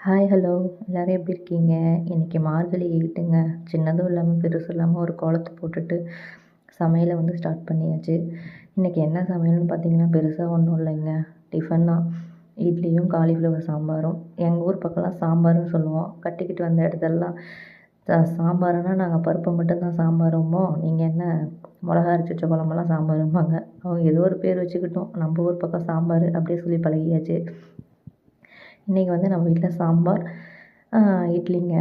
Hi, hello. எல்லாரும் எப்படி இருக்கீங்க? இன்னைக்கு மார்கழி 8ங்க. சின்னதும் இல்லாம, பெருசும் இல்லாம ஒரு கோலத்த போட்டுட்டு சமையல ஸ்டார்ட் பண்ணியாச்சு. இன்னைக்கு என்ன சமையல்னு பார்த்தீங்கன்னா, பெருசா ஒன்றும் இல்லைங்க. டிஃபன் தான். இட்லியும், காலிஃப்ளவர் சாம்பாரும். எங்கள் ஊர் பக்கம்லாம் சாம்பார்ன்னு சொல்லுவோம். கட்டிக்கிட்டு வந்த இடத்துலலாம் சாம்பாருன்னா நாங்கள் பருப்பை மட்டும் தான் சாம்பாரும்போம். நீங்கள் என்ன மிளகா அரைச்சி வச்ச குழம்பெல்லாம் சாம்பாரும்பாங்க. அவங்க ஏதோ ஒரு பேர் வச்சுக்கிட்டோம். நம்ம ஊர் பக்கம் சாம்பார் அப்படியே சொல்லி பழகியாச்சு. இன்றைக்கி நம்ம வீட்டில் சாம்பார், இட்லிங்க.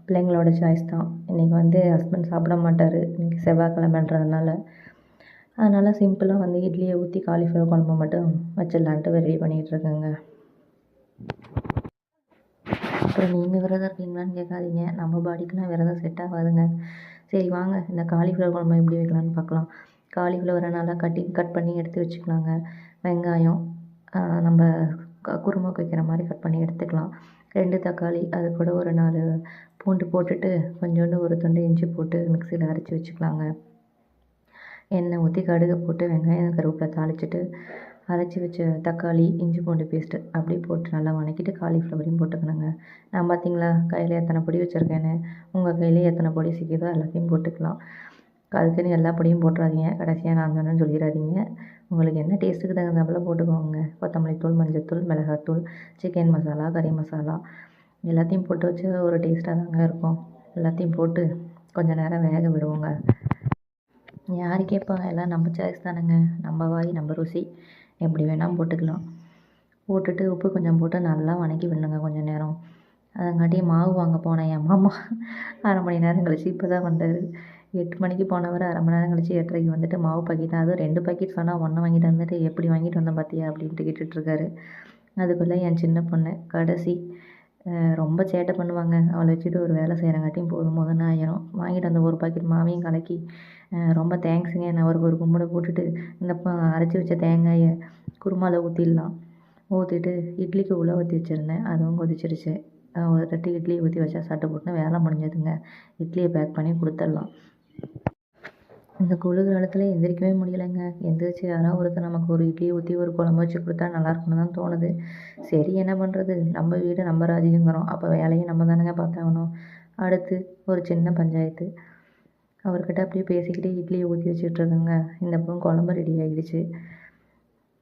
பிள்ளைங்களோட சாய்ஸ் தான். இன்றைக்கி ஹஸ்பண்ட் சாப்பிட மாட்டார். இன்றைக்கி செவ்வாய்க்கிழமைன்றதுனால. அதனால் சிம்பிளாக இட்லியை ஊற்றி காலிஃப்ளவர் குழம்பு மட்டும் வச்சிடலான்ட்டு ரெடி பண்ணிகிட்ருக்கேங்க. அப்புறம் நீங்கள் விரதம் இருக்கீங்களான்னு கேட்காதீங்க. நம்ம பாடிக்கெலாம் விரதம் செட் ஆகாதுங்க. சரி வாங்க, இந்த காலிஃப்ளவர் குழம்பு எப்படி வைக்கலான்னு பார்க்கலாம். காலிஃப்ளவரை நல்லா கட் பண்ணி எடுத்து வச்சுக்கலாங்க. வெங்காயம் நம்ம குருமாக்கு வைக்கிற மாதிரி கட் பண்ணி எடுத்துக்கலாம். 2 தக்காளி, அது கூட ஒரு 4 பூண்டு போட்டுட்டு கொஞ்சோண்டு ஒரு துண்டு இஞ்சி போட்டு மிக்சியில் அரைச்சி வச்சுக்கலாங்க. எண்ணெய் ஊற்றி கடுகு போட்டு வெங்காயம் கருவேப்பிலை தாளிச்சிட்டு அரைச்சி வச்ச தக்காளி, இஞ்சி பூண்டு பேஸ்ட்டு அப்படியே போட்டு நல்லா வதக்கிட்டு காலிஃப்ளவரையும் போட்டுக்கணுங்க. நான் பார்த்தீங்களா கையில் எத்தனை பொடி வச்சுருக்கேன்னு. உங்கள் கையிலே எத்தனை பொடி சிக்கிதோ எல்லாத்தையும் போட்டுக்கலாம். அதுக்குன்னு எல்லா பொடியும் போட்டுறாதீங்க. கடைசியாக நான் சொன்னேன்னு சொல்லிடாதீங்க. உங்களுக்கு என்ன டேஸ்ட்டுக்கு தகுந்தாப்புல போட்டுக்கோங்க. கொத்தமல்லி தூள், மஞ்சள்தூள், மிளகாத்தூள், சிக்கன் மசாலா, கறி மசாலா எல்லாத்தையும் போட்டு வச்சு ஒரு டேஸ்ட்டாக தாங்க இருக்கும். எல்லாத்தையும் போட்டு கொஞ்சம் நேரம் வேக விடுவோங்க. யார் கேட்பாங்க? எல்லாம் நம்ம சாய்ஸ் தானேங்க. நம்ம வாய் நம்ம ருசி. எப்படி வேணால் போட்டுக்கலாம். போட்டுட்டு உப்பு கொஞ்சம் போட்டு நல்லா வதக்கி விடணுங்க கொஞ்சம் நேரம். அதங்காட்டி மாவு வாங்க போனேன் என் மாமா. 1/2 மணி நேரம் கழிச்சு இப்போ தான் வந்தார். 8 மணிக்கு போனவர் 1/2 மணி நேரம் கழிச்சு 8:30க்கு வந்துட்டு மாவு பாக்கெட், அதுவும் 2 பாக்கெட் சொன்னால் 1 வாங்கிட்டு வந்துட்டு எப்படி வாங்கிட்டு வந்தேன் பார்த்தியா அப்படின்ட்டு கேட்டுட்ருக்காரு. அதுக்குள்ளே என் சின்ன பொண்ணு கடைசி ரொம்ப சேட்டை பண்ணுவாங்க. அவளை வச்சுட்டு ஒரு வேலை செய்கிறங்காட்டியும் போதும் போதும்னு ஆயிரும். வாங்கிட்டு வந்த ஒரு பாக்கெட் மாவையும் கலக்கி ரொம்ப தேங்க்ஸுங்க நான் அவருக்கு ஒரு கும்பிட போட்டுட்டு இந்த அரைச்சி வச்ச தேங்காயை குருமாவில் ஊற்றிடலாம். ஊற்றிட்டு இட்லிக்கு உள்ள ஊற்றி வச்சுருந்தேன். அதுவும் கொதிச்சிருச்சு. ஒரு தட்டு இட்லியை ஊற்றி வச்சா சட்டு போட்டுன்னு வேலை முடிஞ்சதுங்க. இட்லியை பேக் பண்ணி கொடுத்துடலாம். இந்த குளிர் காலத்தில் எந்திரிக்கவே முடியலைங்க. எந்திரிச்சு யாராவது ஒருத்தர் நமக்கு ஒரு இட்லி ஊற்றி ஒரு குழம்பு வச்சு கொடுத்தா நல்லாயிருக்குன்னு தான் தோணுது. சரி என்ன பண்ணுறது, நம்ம வீடு நம்ம ராஜ்யங்கிறோம். அப்போ வேலையை நம்ம தானேங்க பார்த்தாகணும். அடுத்து ஒரு சின்ன பஞ்சாயத்து. அவர்கிட்ட அப்படியே பேசிக்கிட்டே இட்லியை ஊற்றி வச்சுட்ருக்கேங்க. இந்த பக்கம் குழம்பு ரெடி ஆகிடுச்சு.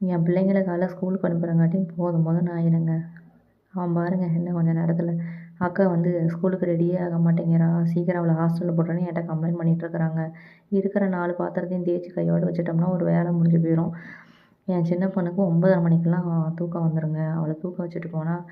என் பிள்ளைங்களை காலைல ஸ்கூலுக்கு அனுப்புகிறங்காட்டியும் போதும் போதும்னு ஆயிடுங்க. அவன் பாருங்கள் இன்னும் கொஞ்சம் நேரத்தில் அக்கா ஸ்கூலுக்கு ரெடியே ஆக மாட்டேங்கிறா, சீக்கிரம் அவளை ஹாஸ்டலில் போட்டோன்னு என்கிட்ட கம்ப்ளைண்ட் பண்ணிகிட்ருக்குறாங்க. இருக்கிற 4 பாத்திரத்தையும் தேய்ச்சி கையோடு வச்சுட்டோம்னா ஒரு வேலை முடிஞ்சு போயிடும். என் சின்ன பொண்ணுக்கு 9:30 மணிக்கெலாம் தூக்கம் வந்துடுங்க. அவளை தூக்கம் வச்சுட்டு போனால்